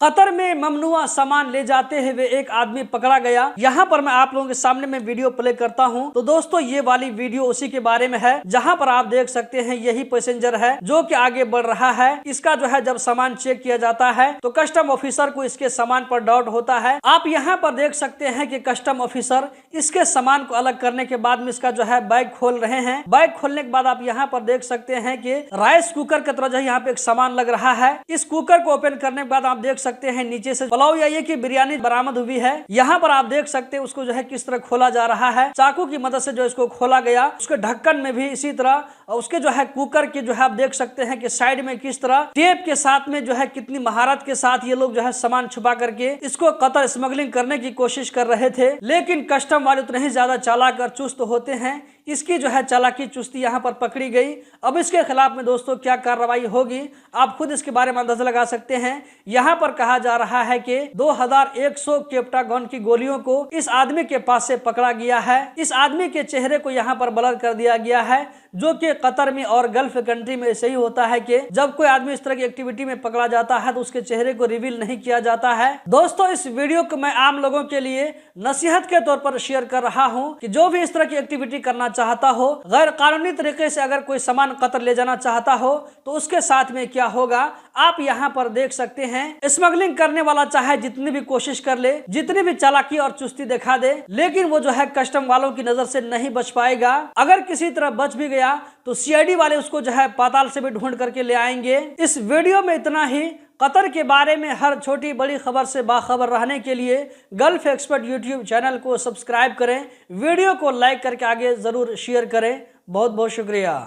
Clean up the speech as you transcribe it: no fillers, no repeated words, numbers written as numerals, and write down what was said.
Qatar में ममनुआ सामान ले जाते हुए एक आदमी पकड़ा गया। यहाँ पर मैं आप लोगों के सामने में वीडियो प्ले करता हूँ। तो दोस्तों ये वाली वीडियो उसी के बारे में है जहाँ पर आप देख सकते हैं यही पैसेंजर है जो कि आगे बढ़ रहा है। इसका जो है जब सामान चेक किया जाता है तो कस्टम ऑफिसर को इसके सामान पर डाउट होता है। आप यहाँ पर देख सकते हैं कि कस्टम ऑफिसर इसके सामान को अलग करने के बाद में इसका जो है बैग खोल रहे हैं। बैग खोलने के बाद आप यहाँ पर देख सकते हैं कि राइस कुकर की तरह जो है यहाँ पे एक सामान लग रहा है। इस कुकर को ओपन करने के बाद आप देख सकते हैं नीचे से पुलाव या ये की बिरयानी बरामद हुई है। यहाँ पर आप देख सकते हैं उसको जो है किस तरह खोला जा रहा है। चाकू की मदद से जो इसको खोला गया। उसके ढक्कन में भी इसी तरह उसके जो है कुकर की जो है आप देख सकते हैं कि साइड में किस तरह टेप के साथ में जो है कितनी महारत के साथ ये लोग जो है सामान छुपा करके इसको कतर स्मगलिंग करने की कोशिश कर रहे थे। लेकिन कस्टम वाले उतने ही ज्यादा चालाक और चुस्त होते हैं। इसकी जो है चालाकी चुस्ती यहाँ पर पकड़ी गई। अब इसके खिलाफ में दोस्तों क्या कार्रवाई होगी आप खुद इसके बारे में अंदाजा लगा सकते हैं। यहाँ पर कहा जा रहा है कि 2100 केप्टागन की गोलियों को इस आदमी के पास से पकड़ा गया है। इस आदमी के चेहरे को यहाँ पर ब्लर कर दिया गया है, जो कि कतर में और गल्फ कंट्री में ऐसे ही होता है कि जब कोई आदमी इस तरह की एक्टिविटी में पकड़ा जाता है तो उसके चेहरे को रिवील नहीं किया जाता है। दोस्तों इस वीडियो को मैं आम लोगों के लिए नसीहत के तौर पर शेयर कर रहा हूं कि जो भी इस तरह की एक्टिविटी करना चाहता हो, गैर कानूनी तरीके से अगर कोई सामान कतर ले जाना चाहता हो तो उसके साथ में क्या होगा आप यहाँ पर देख सकते हैं। स्मगलिंग करने वाला चाहे जितनी भी कोशिश कर ले, जितनी भी चालाकी और चुस्ती दिखा दे, लेकिन वो जो है कस्टम वालों की नजर से नहीं बच पाएगा। अगर किसी तरह बच भी गया तो सीआईडी वाले उसको जो है पाताल से भी ढूंढ करके ले आएंगे। इस वीडियो में इतना ही। कतर के बारे में हर छोटी बड़ी खबर से बाखबर रहने के लिए गल्फ एक्सपर्ट यूट्यूब चैनल को सब्सक्राइब करें। वीडियो को लाइक करके आगे जरूर शेयर करें। बहुत बहुत शुक्रिया।